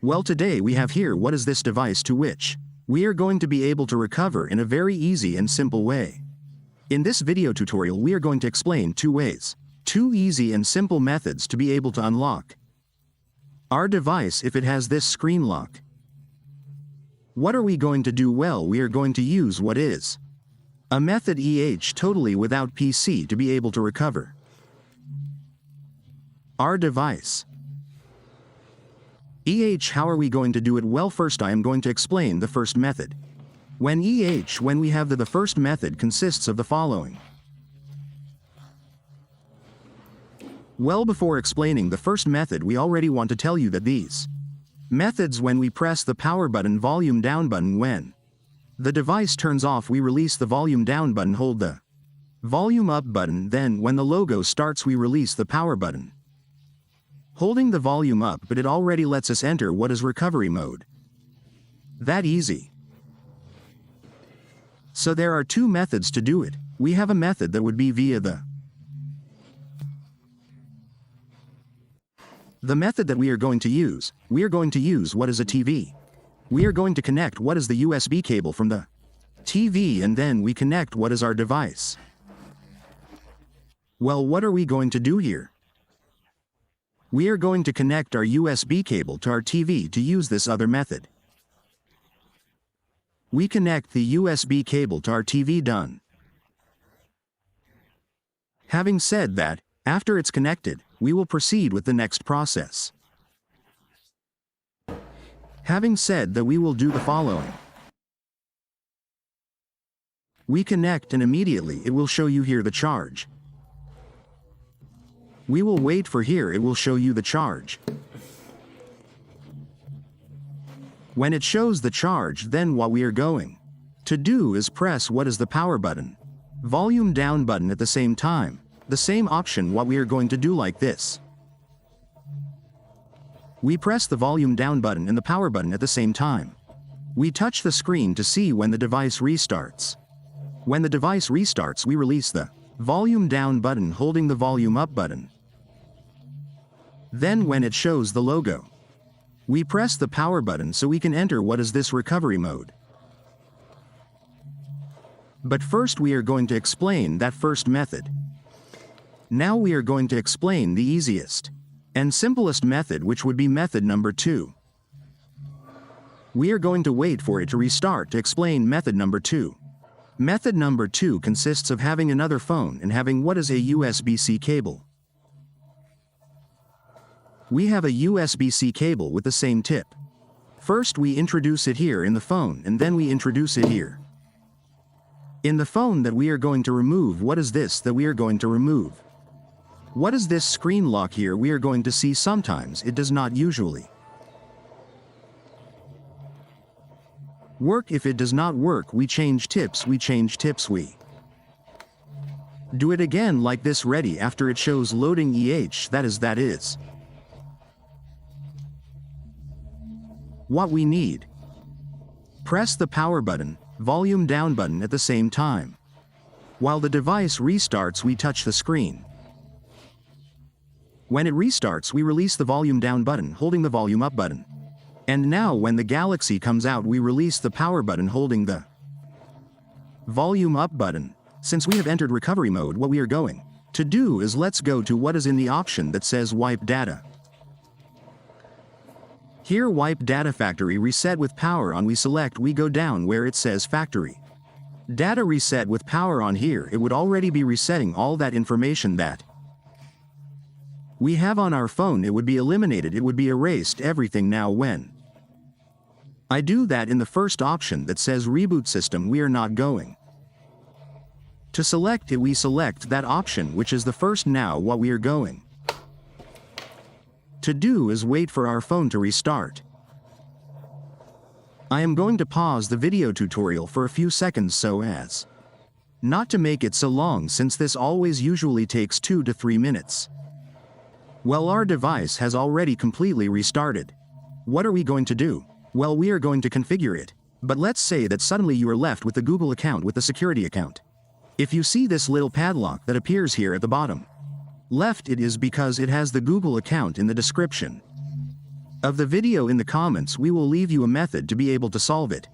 Well, today we have here what is this device to which we are going to be able to recover in a very easy and simple way. In this video tutorial we are going to explain two easy and simple methods to be able to unlock our device if it has this screen lock. What are we going to do? Well, we are going to use what is a method totally without PC to be able to recover our device. How are we going to do it? Well, first I am going to explain the first method. When we have the first method consists of the following. Well, before explaining the first method, we already want to tell you that these methods, when we press the power button, volume down button, when the device turns off, we release the volume down button, hold the volume up button, then when the logo starts, we release the power button, holding the volume up, but it already lets us enter what is recovery mode. That easy. So there are two methods to do it. We have a method that would be via the method that we are going to use what is a TV. We are going to connect what is the USB cable from the TV, and then we connect what is our device. Well, what are we going to do here? We are going to connect our USB cable to our TV to use this other method. We connect the USB cable to our TV, done. Having said that, after it's connected, we will proceed with the next process. Having said that, we will do the following. We connect and immediately it will show you here the charge. We will wait for here, it will show you the charge. When it shows the charge, then what we are going to do is press what is the power button, volume down button at the same time. The same option, what we are going to do like this. We press the volume down button and the power button at the same time. We touch the screen to see when the device restarts. When the device restarts, we release the volume down button, holding the volume up button. Then when it shows the logo, we press the power button so we can enter what is this recovery mode. But first we are going to explain that first method. Now we are going to explain the easiest and simplest method, which would be method number 2. We are going to wait for it to restart to explain method number 2. Method number 2 consists of having another phone and having what is a USB-C cable. We have a USB-C cable with the same tip. First we introduce it here in the phone, and then we introduce it here in the phone that we are going to remove. What is this that we are going to remove? What is this screen lock here? We are going to see sometimes it does not usually work. If it does not work, we change tips, we do it again like this, ready after it shows loading that is what we need. Press the power button, volume down button at the same time. While the device restarts, we touch the screen. When it restarts, we release the volume down button, holding the volume up button. And now when the Galaxy comes out, we release the power button, holding the volume up button. Since we have entered recovery mode, what we are going to do is let's go to what is in the option that says wipe data. Here, wipe data factory reset with power on, we select, we go down where it says factory data reset with power on. Here it would already be resetting all that information that we have on our phone. It would be eliminated, it would be erased everything. Now when I do that in the first option that says reboot system, we are not going to select it, we select that option which is the first. Now what we are going to do is wait for our phone to restart. I am going to pause the video tutorial for a few seconds so as not to make it so long, since this always usually takes 2 to 3 minutes. Well, our device has already completely restarted. What are we going to do? Well, we are going to configure it. But let's say that suddenly you are left with the Google account, with the security account. If you see this little padlock that appears here at the bottom left, it is because it has the Google account in the description. Of the video in the comments we will leave you a method to be able to solve it.